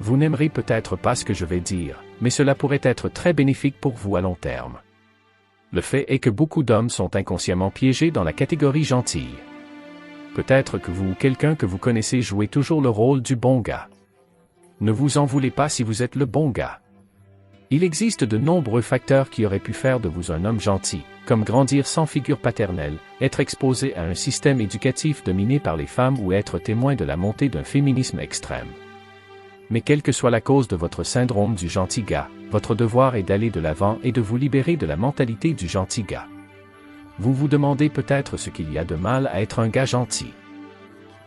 Vous n'aimerez peut-être pas ce que je vais dire, mais cela pourrait être très bénéfique pour vous à long terme. Le fait est que beaucoup d'hommes sont inconsciemment piégés dans la catégorie gentille. Peut-être que vous ou quelqu'un que vous connaissez jouez toujours le rôle du bon gars. Ne vous en voulez pas si vous êtes le bon gars. Il existe de nombreux facteurs qui auraient pu faire de vous un homme gentil, comme grandir sans figure paternelle, être exposé à un système éducatif dominé par les femmes ou être témoin de la montée d'un féminisme extrême. Mais quelle que soit la cause de votre syndrome du gentil gars, votre devoir est d'aller de l'avant et de vous libérer de la mentalité du gentil gars. Vous vous demandez peut-être ce qu'il y a de mal à être un gars gentil.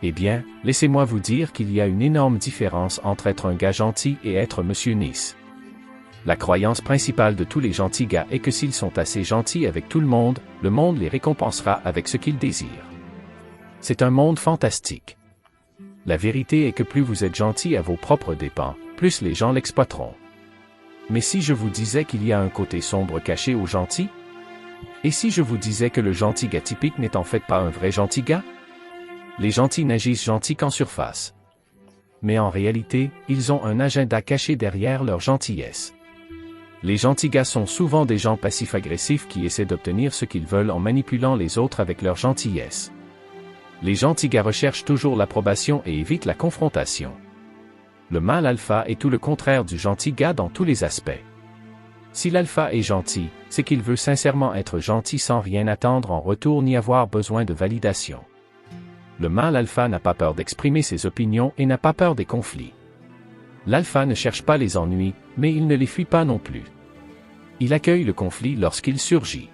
Eh bien, laissez-moi vous dire qu'il y a une énorme différence entre être un gars gentil et être Monsieur Nice. La croyance principale de tous les gentils gars est que s'ils sont assez gentils avec tout le monde les récompensera avec ce qu'ils désirent. C'est un monde fantastique. La vérité est que plus vous êtes gentil à vos propres dépens, plus les gens l'exploiteront. Mais si je vous disais qu'il y a un côté sombre caché aux gentils? Et si je vous disais que le gentil gars typique n'est en fait pas un vrai gentil gars? Les gentils n'agissent gentils qu'en surface. Mais en réalité, ils ont un agenda caché derrière leur gentillesse. Les gentils gars sont souvent des gens passifs-agressifs qui essaient d'obtenir ce qu'ils veulent en manipulant les autres avec leur gentillesse. Les gentils gars recherchent toujours l'approbation et évitent la confrontation. Le mâle alpha est tout le contraire du gentil gars dans tous les aspects. Si l'alpha est gentil, c'est qu'il veut sincèrement être gentil sans rien attendre en retour ni avoir besoin de validation. Le mâle alpha n'a pas peur d'exprimer ses opinions et n'a pas peur des conflits. L'alpha ne cherche pas les ennuis, mais il ne les fuit pas non plus. Il accueille le conflit lorsqu'il surgit.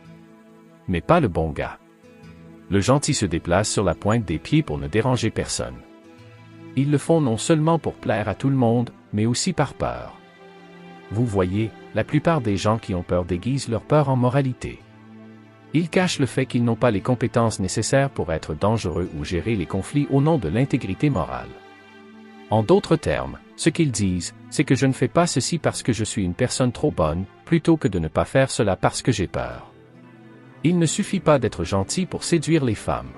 Mais pas le bon gars. Le gentil se déplace sur la pointe des pieds pour ne déranger personne. Ils le font non seulement pour plaire à tout le monde, mais aussi par peur. Vous voyez, la plupart des gens qui ont peur déguisent leur peur en moralité. Ils cachent le fait qu'ils n'ont pas les compétences nécessaires pour être dangereux ou gérer les conflits au nom de l'intégrité morale. En d'autres termes, ce qu'ils disent, c'est que je ne fais pas ceci parce que je suis une personne trop bonne, plutôt que de ne pas faire cela parce que j'ai peur. Il ne suffit pas d'être gentil pour séduire les femmes.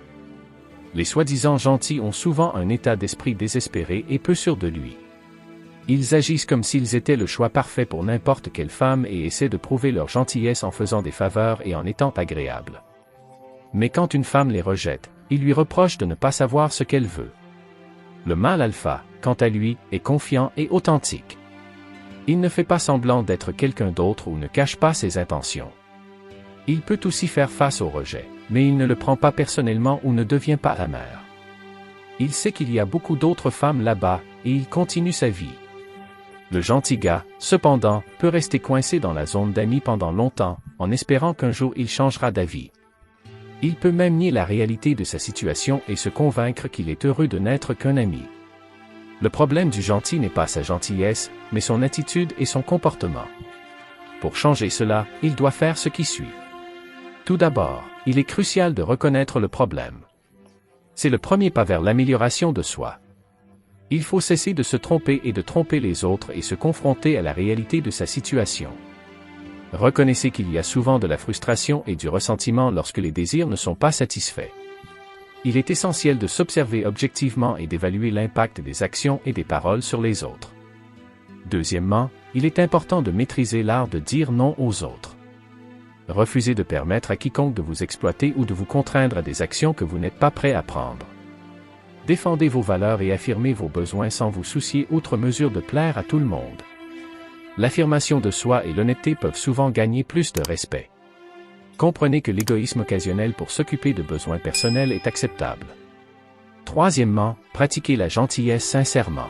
Les soi-disant gentils ont souvent un état d'esprit désespéré et peu sûr de lui. Ils agissent comme s'ils étaient le choix parfait pour n'importe quelle femme et essaient de prouver leur gentillesse en faisant des faveurs et en étant agréables. Mais quand une femme les rejette, ils lui reprochent de ne pas savoir ce qu'elle veut. Le mâle alpha, quant à lui, est confiant et authentique. Il ne fait pas semblant d'être quelqu'un d'autre ou ne cache pas ses intentions. Il peut aussi faire face au rejet, mais il ne le prend pas personnellement ou ne devient pas amer. Il sait qu'il y a beaucoup d'autres femmes là-bas, et il continue sa vie. Le gentil gars, cependant, peut rester coincé dans la zone d'amis pendant longtemps, en espérant qu'un jour il changera d'avis. Il peut même nier la réalité de sa situation et se convaincre qu'il est heureux de n'être qu'un ami. Le problème du gentil n'est pas sa gentillesse, mais son attitude et son comportement. Pour changer cela, il doit faire ce qui suit. Tout d'abord, il est crucial de reconnaître le problème. C'est le premier pas vers l'amélioration de soi. Il faut cesser de se tromper et de tromper les autres et se confronter à la réalité de sa situation. Reconnaissez qu'il y a souvent de la frustration et du ressentiment lorsque les désirs ne sont pas satisfaits. Il est essentiel de s'observer objectivement et d'évaluer l'impact des actions et des paroles sur les autres. Deuxièmement, il est important de maîtriser l'art de dire non aux autres. Refusez de permettre à quiconque de vous exploiter ou de vous contraindre à des actions que vous n'êtes pas prêt à prendre. Défendez vos valeurs et affirmez vos besoins sans vous soucier outre mesure de plaire à tout le monde. L'affirmation de soi et l'honnêteté peuvent souvent gagner plus de respect. Comprenez que l'égoïsme occasionnel pour s'occuper de besoins personnels est acceptable. Troisièmement, pratiquez la gentillesse sincèrement.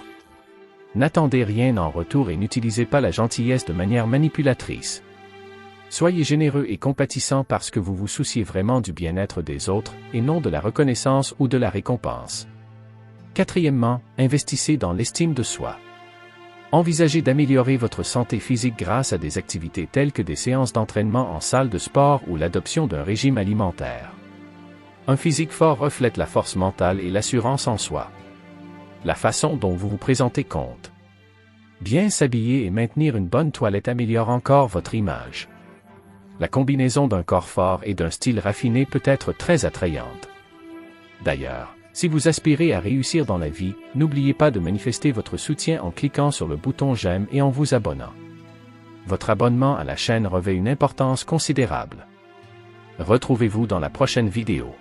N'attendez rien en retour et n'utilisez pas la gentillesse de manière manipulatrice. Soyez généreux et compatissant parce que vous vous souciez vraiment du bien-être des autres, et non de la reconnaissance ou de la récompense. Quatrièmement, investissez dans l'estime de soi. Envisagez d'améliorer votre santé physique grâce à des activités telles que des séances d'entraînement en salle de sport ou l'adoption d'un régime alimentaire. Un physique fort reflète la force mentale et l'assurance en soi. La façon dont vous vous présentez compte. Bien s'habiller et maintenir une bonne toilette améliore encore votre image. La combinaison d'un corps fort et d'un style raffiné peut être très attrayante. D'ailleurs, Si vous aspirez à réussir dans la vie, n'oubliez pas de manifester votre soutien en cliquant sur le bouton j'aime et en vous abonnant. Votre abonnement à la chaîne revêt une importance considérable. Retrouvez-vous dans la prochaine vidéo.